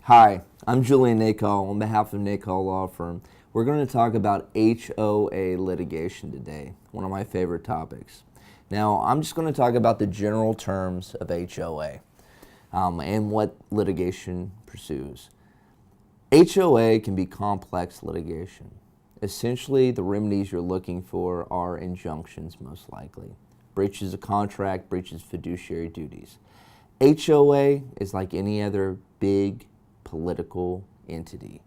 Hi, I'm Julian Nacol on behalf of Nacol Law Firm. We're going to talk about HOA litigation today, one of my favorite topics. Now, I'm just going to talk about the general terms of HOA and what litigation pursues. HOA can be complex litigation. Essentially, the remedies you're looking for are injunctions, most likely. Breaches of contract, breaches of fiduciary duties. HOA is like any other big political entity.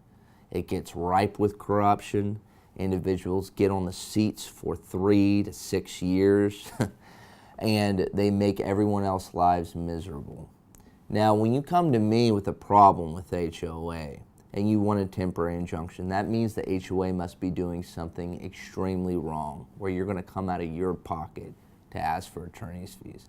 It gets ripe with corruption. Individuals get on the seats for 3 to 6 years and they make everyone else's lives miserable. Now, when you come to me with a problem with HOA and you want a temporary injunction, that means the HOA must be doing something extremely wrong, where you're going to come out of your pocket to ask for attorney's fees.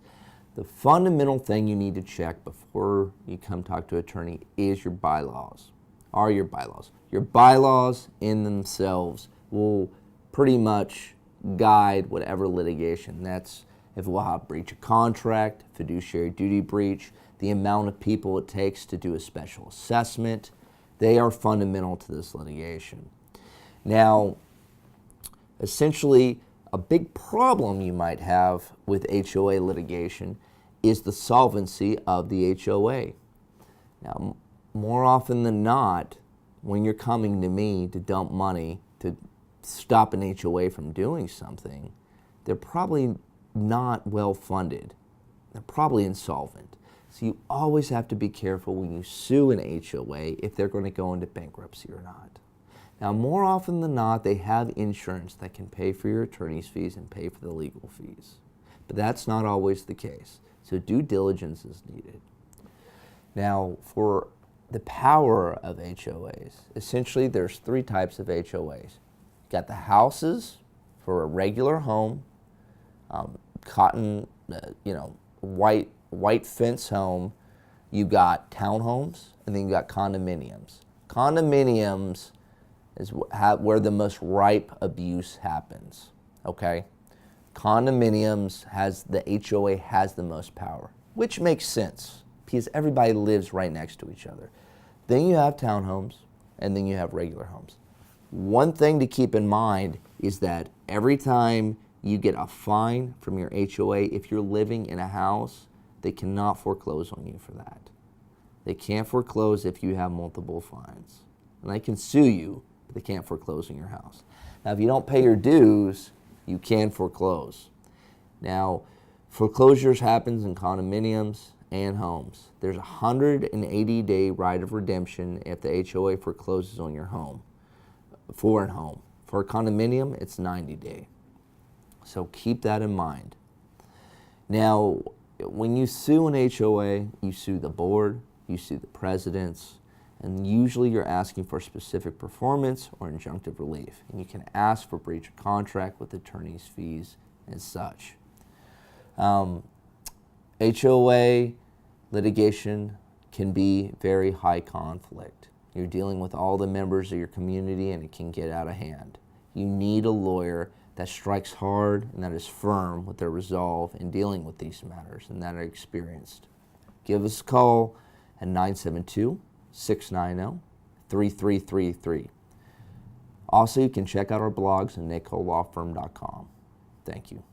The fundamental thing you need to check before you come talk to an attorney is your bylaws. Are your bylaws? Your bylaws in themselves will pretty much guide whatever litigation. That's if we'll have breach of contract, fiduciary duty breach, the amount of people it takes to do a special assessment. They are fundamental to this litigation. Now, essentially, a big problem you might have with HOA litigation is the solvency of the HOA. Now, more often than not, when you're coming to me to dump money to stop an HOA from doing something, they're probably not well funded. They're probably insolvent. So you always have to be careful when you sue an HOA if they're going to go into bankruptcy or not. Now, more often than not, they have insurance that can pay for your attorney's fees and pay for the legal fees. But that's not always the case. So due diligence is needed. Now, for the power of HOAs, essentially there's 3 types of HOAs. You got the houses for a regular home, cotton, white fence home. You got townhomes, and then you got condominiums. Condominiums is where the most ripe abuse happens, okay? Condominiums the HOA has the most power, which makes sense because everybody lives right next to each other. Then you have townhomes, and then you have regular homes. One thing to keep in mind is that every time you get a fine from your HOA, if you're living in a house, they cannot foreclose on you for that. They can't foreclose if you have multiple fines. And they can sue you, but they can't foreclose on your house. Now, if you don't pay your dues, you can foreclose. Now, foreclosures happens in condominiums and homes. There's a 180-day right of redemption if the HOA forecloses on your home, for a home. For a condominium, it's 90-day. So keep that in mind. Now, when you sue an HOA, you sue the board, you sue the presidents, and usually you're asking for specific performance or injunctive relief. And you can ask for breach of contract with attorney's fees and such. HOA litigation can be very high conflict. You're dealing with all the members of your community and it can get out of hand. You need a lawyer that strikes hard and that is firm with their resolve in dealing with these matters and that are experienced. Give us a call at 972-690-3333. Also, you can check out our blogs at nacollawfirm.com. Thank you.